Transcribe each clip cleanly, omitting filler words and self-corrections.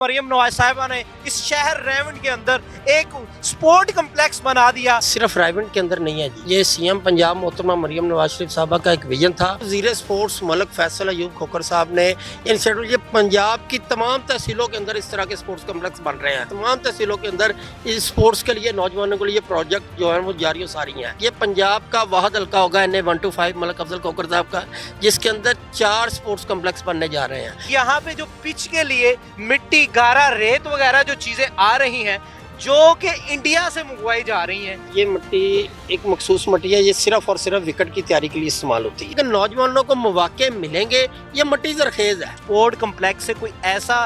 मरियम नवाज साहिबा ने इस शहर रायवंड के अंदर एक स्पोर्ट कम्प्लेक्स बना दिया। सिर्फ रायवंड के अंदर नहीं है जी, ये सीएम पंजाब मोहतरमा मरियम नवाज शरीफ साहबा का एक विजन था। वज़ीर स्पोर्ट्स मलिक फैसल अयूब खोखर साहब ने इनिशिएटिव, ये पंजाब की तमाम तहसीलों के अंदर इस तरह के स्पोर्ट्स कम्प्लेक्स बन रहे हैं। तमाम तहसीलों के अंदर इस स्पोर्ट्स के लिए नौजवानों के लिए प्रोजेक्ट जो है वो जारी सारी है। ये पंजाब का वाहद हल्का होगा NA 125 मलिक अफजल खोखर साहब का, जिसके अंदर 4 स्पोर्ट्स कम्प्लेक्स बनने जा रहे हैं। यहाँ पे जो पिच के लिए मिट्टी, गारा, रेत वगैरह जो चीजें आ रही हैं जो कि इंडिया से मंगवाई जा रही हैं, ये मिट्टी एक मखसूस मिट्टी है, ये सिर्फ और सिर्फ विकेट की तैयारी के लिए इस्तेमाल होती है। लेकिन नौजवानों को मौके मिलेंगे, ये मिट्टी जरखेज है। स्पोर्ट कम्प्लेक्स से कोई ऐसा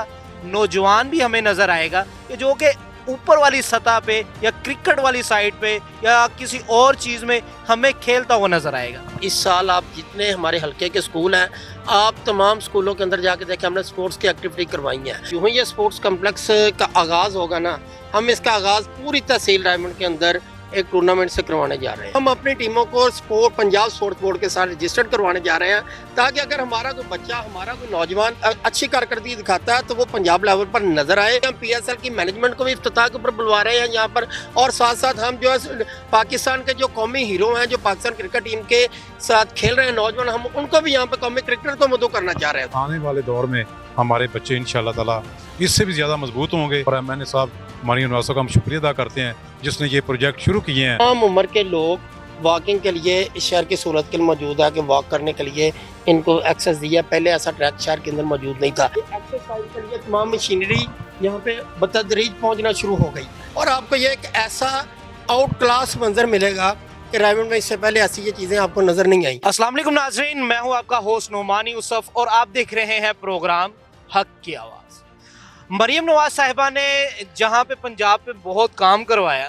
नौजवान भी हमें नजर आएगा कि जो कि ऊपर वाली सतह पे या क्रिकेट वाली साइड पे या किसी और चीज में हमें खेलता हुआ नजर आएगा। इस साल आप जितने हमारे हल्के के स्कूल हैं, आप तमाम स्कूलों के अंदर जाके देखें, हमने स्पोर्ट्स की एक्टिविटी करवाई है। यूं ही ये स्पोर्ट्स कम्प्लेक्स का आगाज होगा ना, हम इसका आगाज पूरी तहसील रायवंड के अंदर एक टूर्नामेंट से करवाने जा रहे हैं। हम अपनी टीमों को पंजाब स्पोर्ट्स बोर्ड के साथ रजिस्टर्ड करवाने जा रहे हैं, ताकि अगर हमारा कोई बच्चा, हमारा कोई नौजवान अच्छी कारकर्दगी दिखाता है तो वो पंजाब लेवल पर नजर आए। हम PSL की मैनेजमेंट को भी इफ्तिताह के ऊपर बुलवा रहे हैं यहाँ पर, और साथ साथ हम जो है पाकिस्तान के जो कौमी हीरो हैं, जो पाकिस्तान क्रिकेट टीम के साथ खेल रहे हैं नौजवान, हम उनको भी यहाँ पर कौमी क्रिकेटर को मदद करना चाह रहे हैं। आने वाले दौर में हमारे बच्चे इंशाल्लाह ताला इससे भी ज़्यादा मजबूत होंगे। और MNA साहब मरियम नवाज का हम शुक्रिया अदा करते हैं जिसने ये प्रोजेक्ट शुरू किए हैं। तमाम उम्र के लोग वॉकिंग के लिए इस शहर की सूरत के लिए मौजूद है कि वॉक करने के लिए इनको एक्सेस दिया। पहले ऐसा ट्रैक शहर के अंदर मौजूद नहीं था। एक्सरसाइज के लिए तमाम मशीनरी यहाँ पे बतदरीज पहुँचना शुरू हो गई, और आपको ये एक ऐसा आउट क्लास मंजर मिलेगा कि रायवंड में इससे पहले ऐसी ये चीज़ें आपको नजर नहीं आई। अस्सलाम वालेकुम नाज़रीन, मैं हूँ आपका होस्ट नोमान यूसुफ और आप देख रहे हैं प्रोग्राम हक की आवाज़। मरियम नवाज साहिबा ने जहाँ पे पंजाब पे बहुत काम करवाया,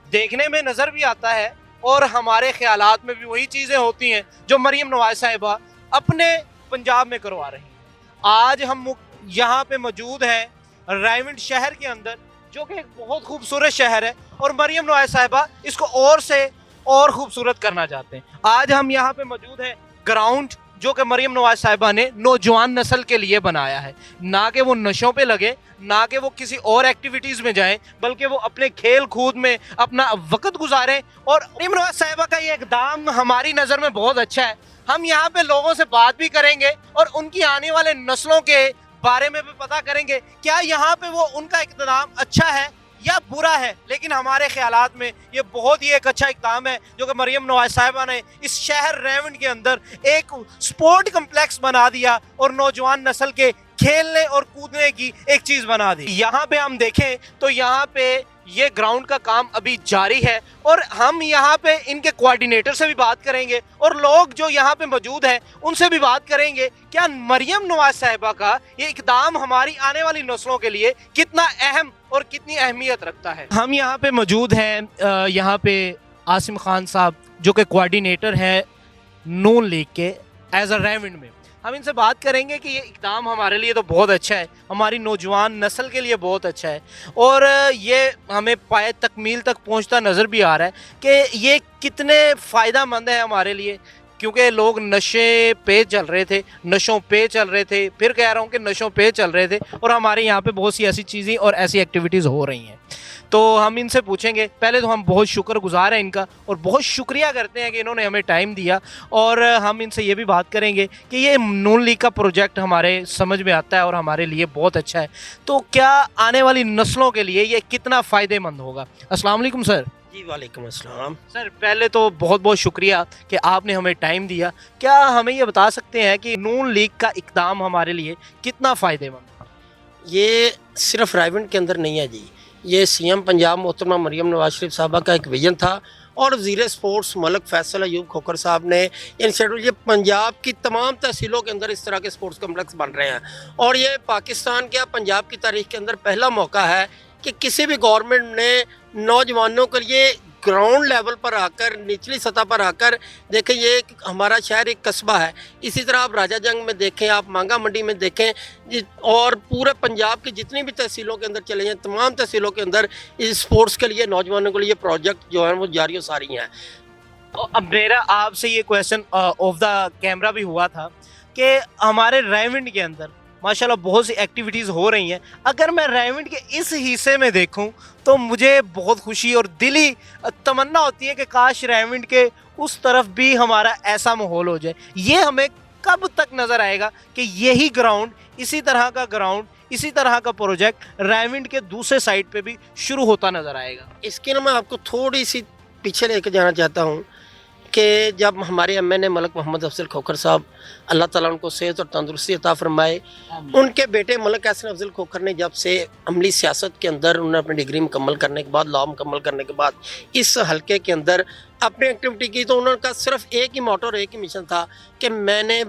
देखने में नज़र भी आता है और हमारे ख्यालात में भी वही चीज़ें होती हैं जो मरियम नवाज साहिबा अपने पंजाब में करवा रही हैं। आज हम यहाँ पे मौजूद हैं रायवंड शहर के अंदर, जो कि एक बहुत खूबसूरत शहर है और मरियम नवाज साहिबा इसको और से और खूबसूरत करना चाहते हैं। आज हम यहाँ पे मौजूद हैं ग्राउंड जो कि मरियम नवाज साहिबा ने नौजवान नस्ल के लिए बनाया है, ना कि वो नशों पे लगे, ना कि वो किसी और एक्टिविटीज़ में जाएं, बल्कि वो अपने खेल कूद में अपना वक्त गुजारें। और मरियम नवाज साहिबा का ये इक़दाम हमारी नज़र में बहुत अच्छा है। हम यहाँ पे लोगों से बात भी करेंगे और उनकी आने वाले नस्लों के बारे में भी पता करेंगे, क्या यहाँ पे वो उनका इक़दाम अच्छा है या बुरा है। लेकिन हमारे ख्यालात में ये बहुत ही एक अच्छा इक़दाम है जो कि मरियम नवाज साहिबा ने इस शहर रायवंड के अंदर एक स्पोर्ट कम्प्लेक्स बना दिया और नौजवान नस्ल के खेलने और कूदने की एक चीज़ बना दी। यहाँ पे हम देखें तो यहाँ पे ये ग्राउंड का काम अभी जारी है और हम यहाँ पे इनके कोऑर्डिनेटर से भी बात करेंगे और लोग जो यहाँ पे मौजूद हैं उनसे भी बात करेंगे, क्या मरियम नवाज साहिबा का ये इक़दाम हमारी आने वाली नस्लों के लिए कितना अहम और कितनी अहमियत रखता है। हम यहाँ पे मौजूद हैं, यहाँ पे आसिम खान साहब जो कि कोऑर्डिनेटर है नून लीग के एज अ रायवंड में। हम इनसे बात करेंगे कि ये इक़दाम हमारे लिए तो बहुत अच्छा है, हमारी नौजवान नस्ल के लिए बहुत अच्छा है और ये हमें पाए तकमील तक पहुंचता नज़र भी आ रहा है कि ये कितने फ़ायदा मंद है हमारे लिए, क्योंकि लोग नशे पे चल रहे थे, नशों पे चल रहे थे, फिर कह रहा हूँ कि नशों पे चल रहे थे और हमारे यहाँ पे बहुत सी ऐसी चीज़ें और ऐसी एक्टिविटीज़ हो रही हैं। तो हम इनसे पूछेंगे। पहले तो हम बहुत शुक्रगुजार हैं इनका और बहुत शुक्रिया करते हैं कि इन्होंने हमें टाइम दिया, और हम इनसे ये भी बात करेंगे कि ये नून लीग का प्रोजेक्ट हमारे समझ में आता है और हमारे लिए बहुत अच्छा है, तो क्या आने वाली नस्लों के लिए ये कितना फ़ायदेमंद होगा। अस्सलाम वालेकुम सर। जी वालेकुम अस्सलाम। सर पहले तो बहुत बहुत शुक्रिया कि आपने हमें टाइम दिया। क्या हमें ये बता सकते हैं कि नून लीग का इक़दाम हमारे लिए कितना फ़ायदेमंद है। ये सिर्फ रायवंड के अंदर नहीं है जी, ये सीएम पंजाब मोहतरमा मरियम नवाज शरीफ साहबा का एक विजन था, और वज़ीर स्पोर्ट्स मलिक फैसल अयूब खोखर साहब ने इनिशिएटिव, ये पंजाब की तमाम तहसीलों के अंदर इस तरह के स्पोर्ट्स कम्प्लेक्स बन रहे हैं। और ये पाकिस्तान के पंजाब की तारीख के अंदर पहला मौका है कि किसी भी गवर्नमेंट ने नौजवानों के लिए ग्राउंड लेवल पर आकर, निचली सतह पर आकर, देखें ये हमारा शहर एक कस्बा है। इसी तरह आप राजा जंग में देखें, आप मांगा मंडी में देखें, और पूरे पंजाब की जितनी भी तहसीलों के अंदर चले जाएँ, तमाम तहसीलों के अंदर इस स्पोर्ट्स के लिए नौजवानों के लिए प्रोजेक्ट जो है वो जारी सारी हैं। अब मेरा आपसे ये क्वेश्चन ऑफ द कैमरा भी हुआ था कि हमारे रायवंड के अंदर माशाल्लाह बहुत सी एक्टिविटीज़ हो रही हैं। अगर मैं रायविंड के इस हिस्से में देखूं तो मुझे बहुत खुशी और दिली तमन्ना होती है कि काश रायविंड के उस तरफ भी हमारा ऐसा माहौल हो जाए। ये हमें कब तक नज़र आएगा कि यही ग्राउंड, इसी तरह का ग्राउंड, इसी तरह का प्रोजेक्ट रायविंड के दूसरे साइड पे भी शुरू होता नज़र आएगा? इसके लिए मैं आपको थोड़ी सी पीछे लेके जाना चाहता हूँ कि जब हमारे MNA मलक मोहम्मद अफजल खोखर साहब, अल्लाह ताला उनको सेहत और तंदुरुस्ती अता फरमाए, उनके बेटे मलक एहसन अफजल खोखर ने जब से अमली सियासत के अंदर उन्होंने अपनी डिग्री मुकम्मल करने के बाद, लॉ मुकम्मल करने के बाद इस हलके के अंदर अपनी एक्टिविटी की, तो उनका सिर्फ एक ही मोटो और एक ही मिशन था कि मैंने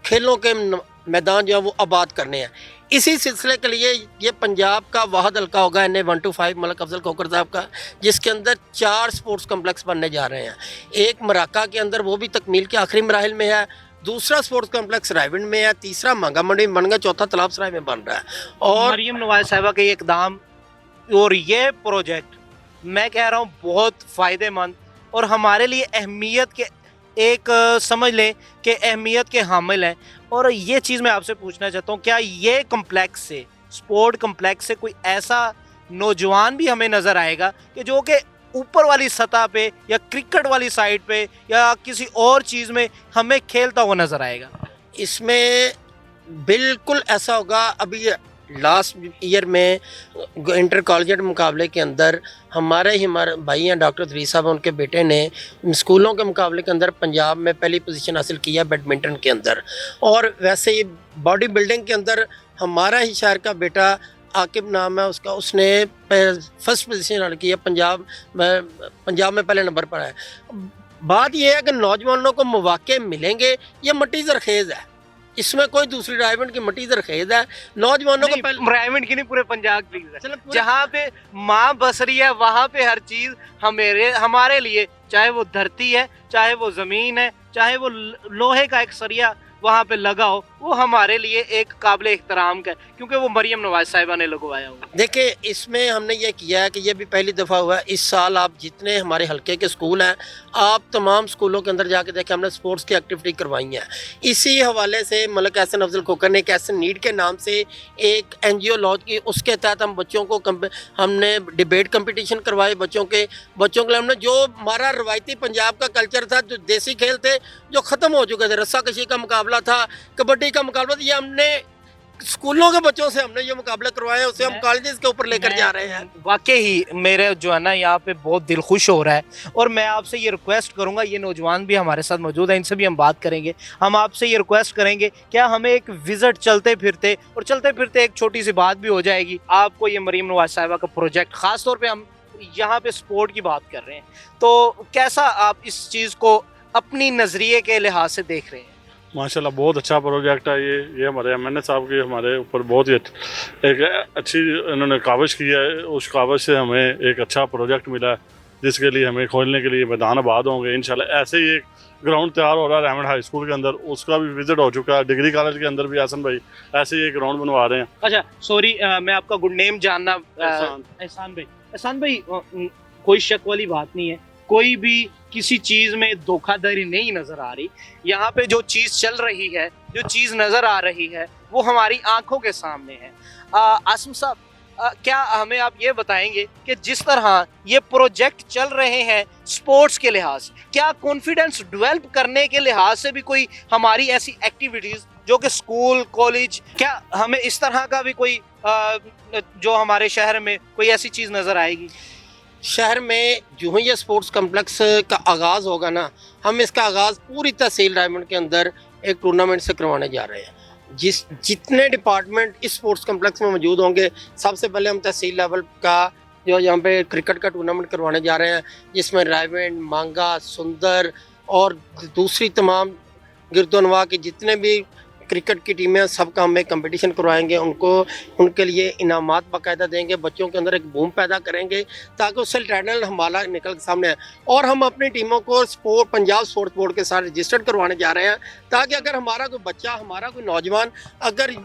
खेलों के मैदान जो है वो आबाद करने हैं। इसी सिलसिले के लिए ये पंजाब का वाहद हल्का होगा NA 125 मलक अफजल खोखर साहब का, जिसके अंदर 4 स्पोर्ट्स कम्प्लेक्स बनने जा रहे हैं। एक मराका के अंदर, वो भी तकमील के आखिरी मराहिल में है, दूसरा स्पोर्ट्स कम्प्लेक्स रायविंड में है, तीसरा मांगा मंडी में बन गया, चौथा तालाब सराय में बन रहा है। और मरियम नवाज साहिबा के इकदाम और ये प्रोजेक्ट मैं कह रहा हूँ बहुत फ़ायदेमंद और हमारे लिए अहमियत के एक समझ लें कि अहमियत के हामिल हैं। और ये चीज़ मैं आपसे पूछना चाहता हूँ, क्या ये कम्प्लेक्स से, स्पोर्ट कम्प्लेक्स से कोई ऐसा नौजवान भी हमें नज़र आएगा कि जो कि ऊपर वाली सतह पे या क्रिकेट वाली साइड पे या किसी और चीज़ में हमें खेलता हुआ नज़र आएगा? इसमें बिल्कुल ऐसा होगा। अभी लास्ट ईयर में इंटर कॉलेजिएट मुकाबले के अंदर हमारे भाई हैं डॉक्टर तरीस साहब, उनके बेटे ने स्कूलों के मुकाबले के अंदर पंजाब में पहली पोजीशन हासिल किया बैडमिंटन के अंदर। और वैसे ही बॉडी बिल्डिंग के अंदर हमारा ही शहर का बेटा आकिब नाम है उसका, उसने फर्स्ट पोजीशन हासिल किया, पंजाब में पहले नंबर पर है। बात यह है कि नौजवानों को मौके मिलेंगे, ये मट्टी ज़रखेज़ है, इसमें कोई दूसरी रायविंड की मट्टी ज़रखेज़ है। नौजवानों को पहले रायविंड की नहीं, पूरे पंजाब की है। जहाँ पे माँ बस रही है वहाँ पे हर चीज़ हमारे लिए, चाहे वो धरती है, चाहे वो ज़मीन है, चाहे वो लोहे का एक सरिया वहाँ पे लगा हो, वो हमारे लिए एक काबिल एहतराम का है, क्योंकि वो मरियम नवाज साहिबा ने लगवाया हुआ। देखिए, इसमें हमने ये किया है कि ये भी पहली दफ़ा हुआ है। इस साल आप जितने हमारे हलके के स्कूल हैं, आप तमाम स्कूलों के अंदर जाके देखें, हमने स्पोर्ट्स की एक्टिविटी करवाई है। इसी हवाले से मलक एहसन अफजल खोखर ने एक एहसन नीड के नाम से एक NGO लॉन्च की, उसके तहत हम बच्चों को हमने डिबेट कंपटीशन करवाए बच्चों के लिए। हमने जो हमारा रवायती पंजाब का कल्चर था, जो देसी खेल थे जो ख़त्म हो चुके थे, रस्सा कशी का मुकाबला था, कबड्डी का मुकाबला था, ये हमने स्कूलों के बच्चों से हमने ये मुकाबला करवाया है, उसे हम कॉलेजेस के ऊपर लेकर जा रहे हैं। वाकई ही मेरे जो है ना यहाँ पे बहुत दिल खुश हो रहा है। और मैं आपसे ये रिक्वेस्ट करूँगा, ये नौजवान भी हमारे साथ मौजूद है, इनसे भी हम बात करेंगे। हम आपसे ये रिक्वेस्ट करेंगे, क्या हमें एक विजिट चलते फिरते एक छोटी सी बात भी हो जाएगी। आपको ये मरियम नवाज साहिबा का प्रोजेक्ट, ख़ास तौर पर हम यहाँ पे स्पोर्ट की बात कर रहे हैं, तो कैसा आप इस चीज़ को अपनी नज़रिए के लिहाज से देख रहे हैं? माशाल्लाह बहुत अच्छा प्रोजेक्ट है ये हमारे MNA साहब की हमारे ऊपर बहुत ही एक अच्छी इन्होंने काविश की है। उस काविश से हमें एक अच्छा प्रोजेक्ट मिला है, जिसके लिए हमें खोलने के लिए मैदान आबाद होंगे इंशाल्लाह। ऐसे ही एक ग्राउंड तैयार हो रहा है रायविंड हाई स्कूल के अंदर, उसका भी विजिट हो चुका है। डिग्री कॉलेज के अंदर भी एहसन भाई ऐसे ही एक ग्राउंड बनवा रहे हैं। अच्छा सॉरी, मैं आपका गुड नेम जानना, एहसान भाई, कोई शक वाली बात नहीं है, कोई भी किसी चीज में धोखाधड़ी नहीं नजर आ रही। यहाँ पे जो चीज चल रही है, जो चीज नजर आ रही है, वो हमारी आंखों के सामने है। आसिम साहब, क्या हमें आप ये बताएंगे कि जिस तरह ये प्रोजेक्ट चल रहे हैं स्पोर्ट्स के लिहाज से, क्या कॉन्फिडेंस डेवलप करने के लिहाज से भी कोई हमारी ऐसी एक्टिविटीज जो कि स्कूल कॉलेज, क्या हमें इस तरह का भी कोई जो हमारे शहर में कोई ऐसी चीज नजर आएगी? शहर में जो ही ये स्पोर्ट्स कम्प्लेक्स का आगाज़ होगा ना, हम इसका आगाज़ पूरी तहसील रायविंड के अंदर एक टूर्नामेंट से करवाने जा रहे हैं। जितने डिपार्टमेंट इस स्पोर्ट्स कम्प्लेक्स में मौजूद होंगे, सबसे पहले हम तहसील लेवल का जो यहाँ पे क्रिकेट का टूर्नामेंट करवाने जा रहे हैं, जिसमें रायविंड, मांगा, सुंदर और दूसरी तमाम गिरदोनवा की जितने भी क्रिकेट की टीमें, सबका हम एक कंपटीशन करवाएंगे। उनके लिए इनामात बाकायदा देंगे, बच्चों के अंदर एक बूम पैदा करेंगे ताकि उससे टैलेंट हमारा निकल के सामने आए। और हम अपनी टीमों को पंजाब स्पोर्ट्स बोर्ड के साथ रजिस्टर्ड करवाने जा रहे हैं, ताकि अगर हमारा कोई बच्चा, हमारा कोई नौजवान अगर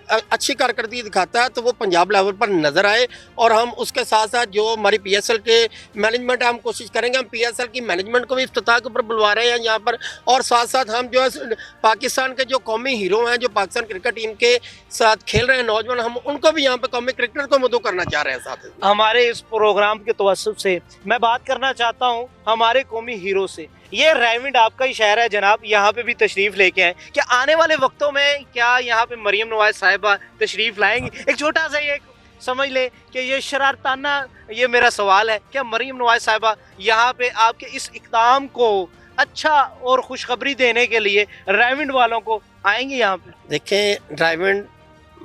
अच्छी कारकर्दगी दिखाता है तो वो पंजाब लेवल पर नज़र आए। और हम उसके साथ साथ जो हमारी PSL के मैनेजमेंट है, हम कोशिश करेंगे, हम PSL की मैनेजमेंट को भी इफ्तिताह के ऊपर बुलवा रहे हैं यहाँ पर। और साथ साथ हम जो है पाकिस्तान के जो कौमी हीरो हैं, जो पाकिस्तान क्रिकेट टीम के साथ खेल रहे हैं नौजवान, हम उनको भी यहाँ पे कौमी क्रिकेटर को मदऊ करना चाह रहे हैं। साथ हमारे इस प्रोग्राम के तवस्सुत से मैं बात करना चाहता हूँ हमारे कौमी हीरो से। ये रायविंड आपका ही शहर है जनाब, यहाँ पे भी तशरीफ लेके आए। क्या आने वाले वक्तों में क्या यहाँ पे मरियम नवाज साहिबा तशरीफ लाएंगी? एक छोटा सा ये समझ ले कि ये शरारताना ये मेरा सवाल है, क्या मरियम नवाज साहिबा यहाँ पे आपके इस इक़दाम को अच्छा और खुशखबरी देने के लिए रायविंड वालों को आएंगे यहाँ पे? देखें, रायविंड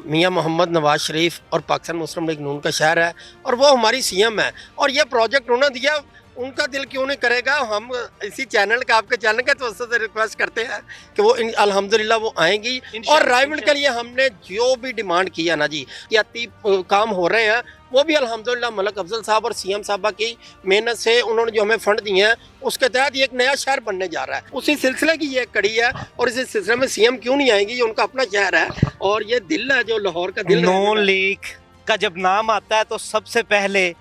मियां मोहम्मद नवाज शरीफ और पाकिस्तान मुस्लिम लीग नून का शहर है और वो हमारी CM है। और ये प्रोजेक्ट उन्होंने दिया, उनका दिल क्यों नहीं करेगा। हम इसी चैनल का, आपके चैनल का तो से रिक्वेस्ट करते हैं कि वो अल्हम्दुलिल्लाह वो आएंगी। और रायविंड के लिए हमने जो भी डिमांड किया ना जी, याती काम हो रहे हैं, वो भी अल्हम्दुलिल्लाह मलक अफजल साहब और CM साहबा की मेहनत से उन्होंने जो हमें फंड दिए हैं उसके तहत ये एक नया शहर बनने जा रहा है। उसी सिलसिले की ये कड़ी है। और इसी सिलसिले में CM क्यों नहीं आएंगी, ये उनका अपना शहर है और ये दिल है, जो लाहौर का दिल है। नून लीग का जब नाम आता है तो सबसे पहले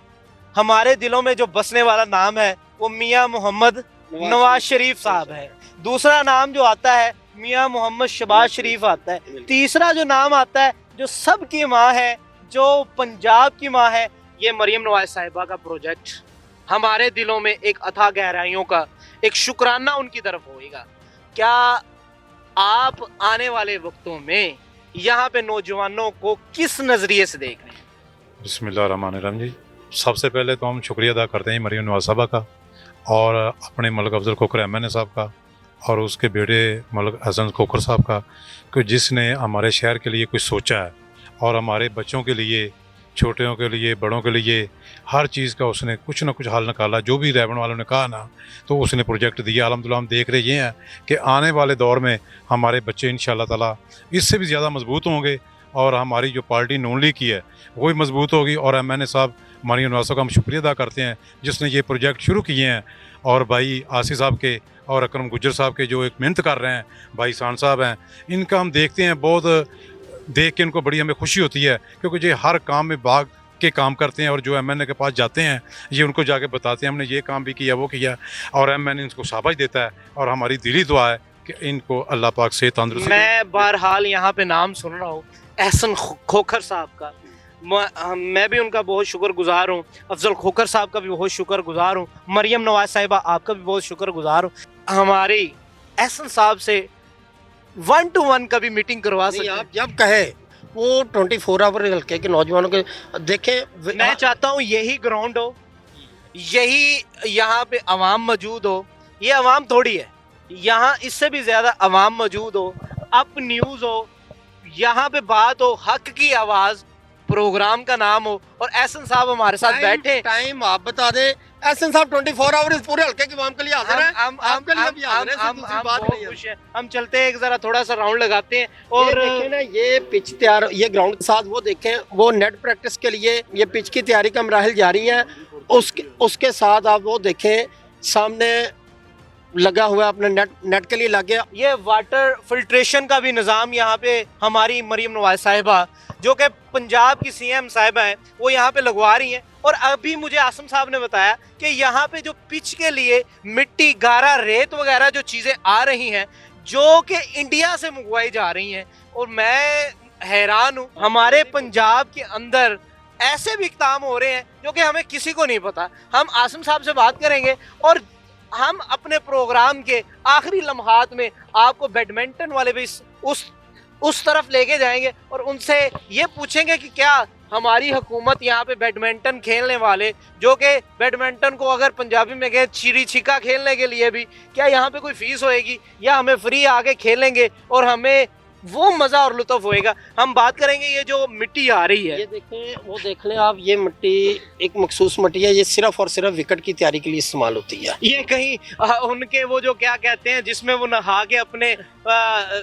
हमारे दिलों में जो बसने वाला नाम है वो मियां मोहम्मद नवाज शरीफ साहब है। दूसरा नाम जो आता है मियां मोहम्मद शहबाज शरीफ आता है। तीसरा जो नाम आता है, जो सबकी माँ है, जो पंजाब की माँ है, ये मरियम नवाज साहिबा का प्रोजेक्ट हमारे दिलों में एक अथाह गहराइयों का एक शुक्राना उनकी तरफ होएगा। क्या आप आने वाले वक्तों में यहाँ पे नौजवानों को किस नज़रिए से देख रहे हैं? बिस्मिल्लाहिर्रहमानिर्रहीम जी, सबसे पहले तो हम शुक्रिया अदा करते हैं मरियम नवाज साहबा का और अपने मलक अफजल खोखर MNA साहब का और उसके बेटे मलक हसन खोखर साहब का, कि जिसने हमारे शहर के लिए कुछ सोचा है और हमारे बच्चों के लिए, छोटियों के लिए, बड़ों के लिए हर चीज़ का उसने कुछ ना कुछ हल निकाला। जो भी रेवन वालों ने कहा ना, तो उसने प्रोजेक्ट दिया। अल्हम्दुलिल्लाह हम देख रहे हैं कि आने वाले दौर में हमारे बच्चे इंशाअल्लाह ताला इससे भी ज़्यादा मजबूत होंगे और हमारी जो पार्टी नून लीग की है वो भी मजबूत होगी। और MNA साहब मरियम नवाज साहब का हम शुक्रिया अदा करते हैं जिसने ये प्रोजेक्ट शुरू किए हैं। और भाई आसिफ साहब के और अकरम गुज्जर साहब के जो एक मेहनत कर रहे हैं, भाई सान साहब हैं, इनका हम देखते हैं, बहुत देख के इनको बड़ी हमें खुशी होती है क्योंकि ये हर काम में भाग के काम करते हैं और जो MNA के पास जाते हैं ये उनको जाके बताते हैं हमने ये काम भी किया, वो किया, और MNA इनको शाबाश देता है। और हमारी दिली दुआ है कि इनको अल्लाह पाक से तंदुरुस्ती। मैं बहरहाल यहाँ पे नाम सुन रहा हूँ एहसन खोखर साहब का, मैं भी उनका बहुत शुक्रगुजार हूँ। अफजल खोखर साहब का भी बहुत शुक्रगुजार हूँ। मरियम नवाज साहिबा आपका भी बहुत शुक्रगुजार हूँ। हमारी एहसन साहब से 1-to-1 का भी मीटिंग करवा सकते हैं? आप जब कहे वो 24 आवर हल्के के नौजवानों के देखें। मैं चाहता हूँ यही ग्राउंड हो, यही यहाँ पे अवाम मौजूद हो। ये अवाम थोड़ी है, यहाँ इससे भी ज़्यादा अवाम मौजूद हो, अप न्यूज़ हो, यहाँ पे बात हो, हक की आवाज़, प्रोग्राम का नाम हो और एहसन साहब हमारे साथ बैठे। टाइम आप बता दें। एहसन साहब 24 आवर इस पूरे हल्के के अवाम के लिए हाजिर हैं। आपके लिए भी हाजिर हैं, दूसरी बात नहीं है। हम चलते हैं, एक जरा थोड़ा सा राउंड लगाते हैं। और देखें ना, ये पिच तैयार, ये ग्राउंड के साथ वो देखें, वो नेट प्रैक्टिस के लिए ये पिच की तैयारी का मराहिल जारी है। उसके साथ आप वो देखें, सामने लगा हुआ अपने नेट के लिए लगे। ये वाटर फिल्ट्रेशन का भी निज़ाम यहाँ पे हमारी मरियम नवाज साहिबा, जो कि पंजाब की CM साहिबा हैं, वो यहाँ पे लगवा रही हैं। और अभी मुझे आसम साहब ने बताया कि यहाँ पे जो पिच के लिए मिट्टी, गारा, रेत वगैरह जो चीज़ें आ रही हैं, जो कि इंडिया से मंगवाई जा रही हैं, और मैं हैरान हूँ। हमारे पंजाब के अंदर ऐसे भी काम हो रहे हैं जो कि हमें किसी को नहीं पता। हम आसम साहब से बात करेंगे और हम अपने प्रोग्राम के आखिरी लम्हात में आपको बैडमिंटन वाले भी उस तरफ लेके जाएंगे और उनसे ये पूछेंगे कि क्या हमारी हुकूमत यहाँ पे बैडमिंटन खेलने वाले, जो कि बैडमिंटन को अगर पंजाबी में कहे चिड़ी छिक्का खेलने के लिए भी, क्या यहाँ पे कोई फीस होएगी या हमें फ्री आके खेलेंगे और हमें वो मज़ा और लुत्फ होएगा। हम बात करेंगे ये जो मिट्टी आ रही है, ये देखें, वो देख लें आप, ये मिट्टी एक मखसूस मिट्टी है, ये सिर्फ और सिर्फ विकेट की तैयारी के लिए इस्तेमाल होती है। ये कहीं उनके वो जो क्या कहते हैं जिसमें वो नहा के अपने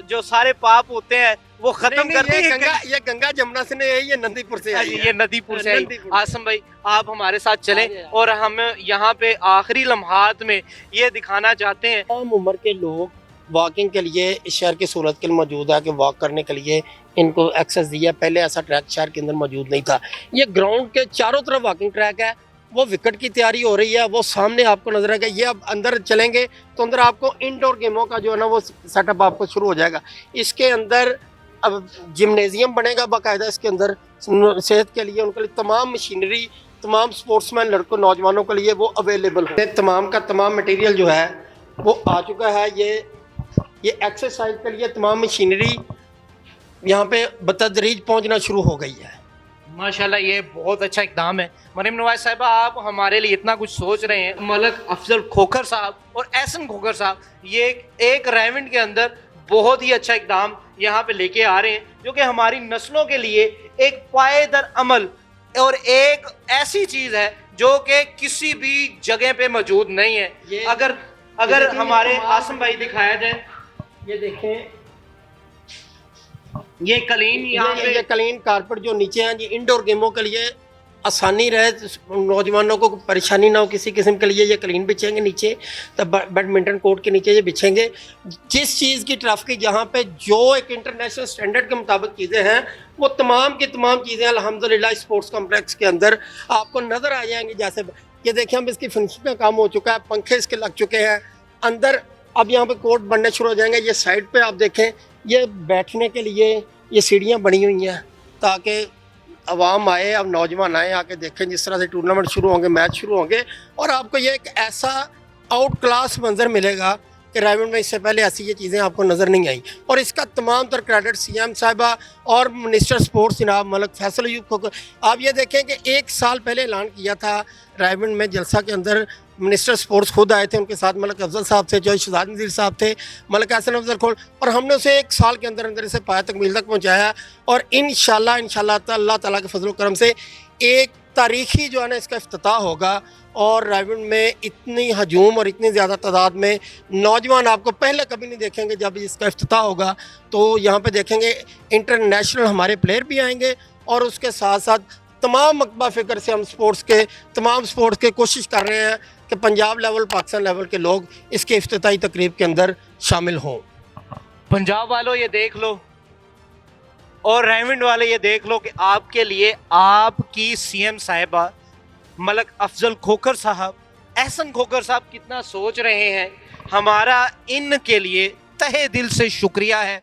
जो सारे पाप होते हैं वो खत्म करते हैं। ये गंगा जमुना से नहीं है, ये नंदीपुर से आई है। ये नदीपुर से आई। आसम भाई, आप हमारे साथ चलें और हम यहाँ पे आखिरी लम्हात में ये दिखाना चाहते हैं। आम उम्र के लोग वॉकिंग के लिए इस शहर की सूरत के लिए मौजूद है कि वॉक करने के लिए इनको एक्सेस दिया। पहले ऐसा ट्रैक शहर के अंदर मौजूद नहीं था। ये ग्राउंड के चारों तरफ वॉकिंग ट्रैक है, वो विकेट की तैयारी हो रही है, वो सामने आपको नजर आएगा। ये अब अंदर चलेंगे तो अंदर आपको इंडोर गेमों का जो है ना वो सेटअप आपको शुरू हो जाएगा। इसके अंदर अब जिम्नेजियम बनेगा बाकायदा, इसके अंदर सेहत के लिए उनके लिए तमाम मशीनरी, तमाम स्पोर्ट्समैन लड़कों नौजवानों के लिए वो अवेलेबल है। तमाम का तमाम मटेरियल जो है वो आ चुका है। ये एक्सरसाइज के लिए तमाम मशीनरी यहाँ पे बतदरीज पहुँचना शुरू हो गई है। माशाल्लाह, ये बहुत अच्छा इकदाम है। मरीम नवाज साहिबा, आप हमारे लिए इतना कुछ सोच रहे हैं। मलक अफजल खोखर साहब और एहसन खोखर साहब ये एक रायविंड के अंदर बहुत ही अच्छा इकदाम यहाँ पे लेके आ रहे हैं, जो कि हमारी नस्लों के लिए एक पायेदार अमल और एक ऐसी चीज़ है जो कि किसी भी जगह पे मौजूद नहीं है। अगर हमारे आसम भाई दिखाया जाए, ये देखें, ये कलीन यहाँ पे ये कलीन कारपेट जो नीचे हैं, ये इंडोर गेमों के लिए आसानी रहे, नौजवानों को परेशानी ना हो किसी किस्म के लिए। ये कलीन बिछेंगे नीचे, तब बैडमिंटन कोर्ट के नीचे ये बिछेंगे। जिस चीज़ की ट्रैफिक यहाँ पे जो एक इंटरनेशनल स्टैंडर्ड के मुताबिक चीज़ें हैं, वो तमाम की तमाम चीज़ें अल्हम्दुलिल्लाह स्पोर्ट्स कॉम्प्लेक्स के अंदर आपको नज़र आ जाएंगी। जैसे ये देखिए, हम इसकी फिनिशिंग का काम हो चुका है, पंखे इसके लग चुके हैं अंदर। अब यहाँ पे कोर्ट बनने शुरू हो जाएंगे। ये साइड पे आप देखें, ये बैठने के लिए ये सीढ़ियाँ बनी हुई हैं ताकि अवाम आए, अब नौजवान आए, आके देखें जिस तरह से टूर्नामेंट शुरू होंगे, मैच शुरू होंगे, और आपको ये एक ऐसा आउट क्लास मंजर मिलेगा कि रायविंड में इससे पहले ऐसी ये चीज़ें आपको नज़र नहीं आई। और इसका तमाम तर क्रेडिट सीएम साहिबा और मिनिस्टर स्पोर्ट्स जनाब मलक फैसल अयूब खोखर। आप ये देखें कि 1 साल पहले ऐलान किया था रायविंड में जलसा के अंदर, मिनिस्टर स्पोर्ट्स खुद आए थे, उनके साथ मलक अफजल साहब थे, जो शहजाद नज़ीर साहब थे, मलक हसन अफजल खोल, और हमने उसे 1 साल के अंदर अंदर इसे पाया तकमील तक पहुँचाया। और इंशाल्लाह अल्लाह ताला के फजल करम से एक तारीखी जो है ना इसका इफ्तिताह होगा। और रायविंड में इतनी हजूम और इतनी ज़्यादा तादाद में नौजवान आपको पहले कभी नहीं देखेंगे। जब इसका इफ्तिताह होगा तो यहाँ पे देखेंगे इंटरनेशनल हमारे प्लेयर भी आएंगे, और उसके साथ साथ तमाम मकबा फ़िक्र से हम तमाम स्पोर्ट्स के कोशिश कर रहे हैं कि पंजाब लेवल, पाकिस्तान लेवल के लोग इसके इफ्तिताही तकरीब के अंदर शामिल हों। पंजाब वालों ये देख लो, और रायविंड वाले ये देख लो कि आपके लिए आपकी सीएम साहिबा मलक अफजल खोखर साहब, एहसन खोखर साहब कितना सोच रहे हैं। हमारा इनके लिए तहे दिल से शुक्रिया है।